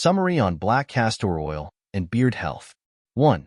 Summary on black castor oil and beard health. 1.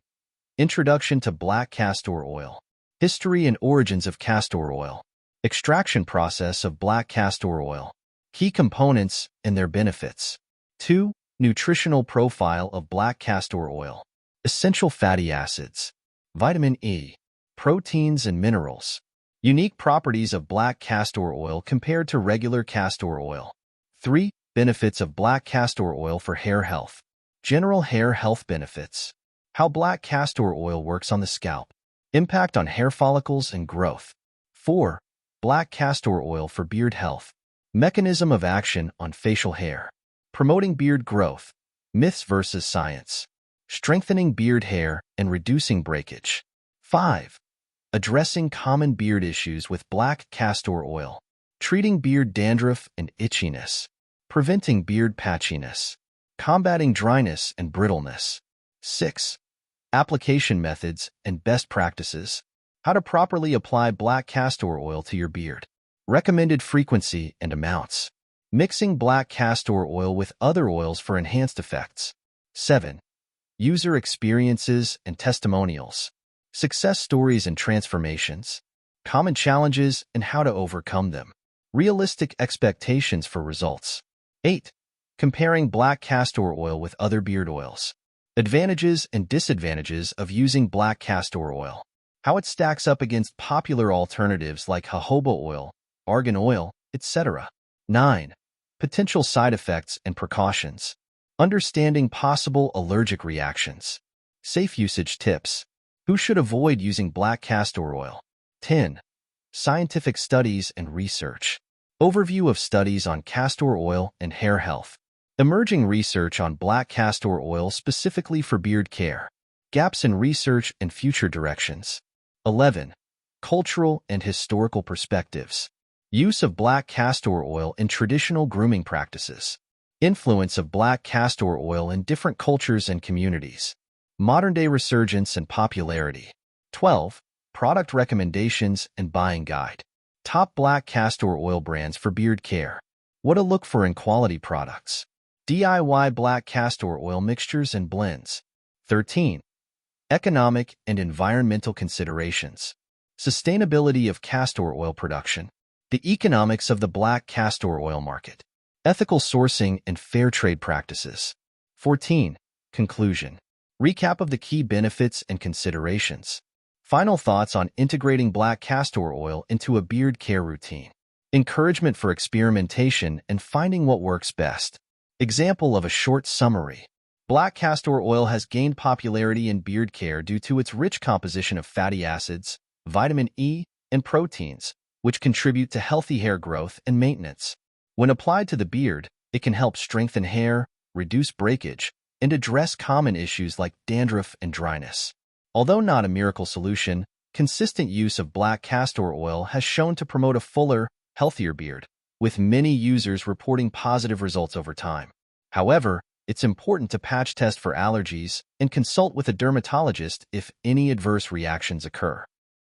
Introduction to black castor oil. History and origins of castor oil. Extraction process of black castor oil. Key components and their benefits. 2. Nutritional profile of black castor oil. Essential fatty acids. Vitamin E. Proteins and minerals. Unique properties of black castor oil compared to regular castor oil. 3. Benefits of black castor oil for hair health. General hair health benefits. How black castor oil works on the scalp. Impact on hair follicles and growth. 4. Black castor oil for beard health. Mechanism of action on facial hair. Promoting beard growth. Myths versus science. Strengthening beard hair and reducing breakage. 5. Addressing common beard issues with black castor oil. Treating beard dandruff and itchiness. Preventing beard patchiness. Combating dryness and brittleness. 6. Application methods and best practices. How to properly apply black castor oil to your beard. Recommended frequency and amounts. Mixing black castor oil with other oils for enhanced effects. 7. User experiences and testimonials. Success stories and transformations. Common challenges and how to overcome them. Realistic expectations for results. 8. Comparing black castor oil with other beard oils. Advantages and disadvantages of using black castor oil. How it stacks up against popular alternatives like jojoba oil, argan oil, etc. 9. Potential side effects and precautions. Understanding possible allergic reactions. Safe usage tips. Who should avoid using black castor oil? 10. Scientific studies and research. Overview of studies on castor oil and hair health. Emerging research on black castor oil specifically for beard care. Gaps in research and future directions. 11. Cultural and historical perspectives. Use of black castor oil in traditional grooming practices. Influence of black castor oil in different cultures and communities. Modern-day resurgence and popularity. 12. Product recommendations and buying guide. Top black castor oil brands for beard care. What to look for in quality products. DIY black castor oil mixtures and blends. 13. Economic and environmental considerations. Sustainability of castor oil production. The economics of the black castor oil market. Ethical sourcing and fair trade practices. 14. Conclusion. Recap of the key benefits and considerations. Final thoughts on integrating black castor oil into a beard care routine. Encouragement for experimentation and finding what works best. Example of a short summary. Black castor oil has gained popularity in beard care due to its rich composition of fatty acids, vitamin E, and proteins, which contribute to healthy hair growth and maintenance. When applied to the beard, it can help strengthen hair, reduce breakage, and address common issues like dandruff and dryness. Although not a miracle solution, consistent use of black castor oil has shown to promote a fuller, healthier beard, with many users reporting positive results over time. However, it's important to patch test for allergies and consult with a dermatologist if any adverse reactions occur.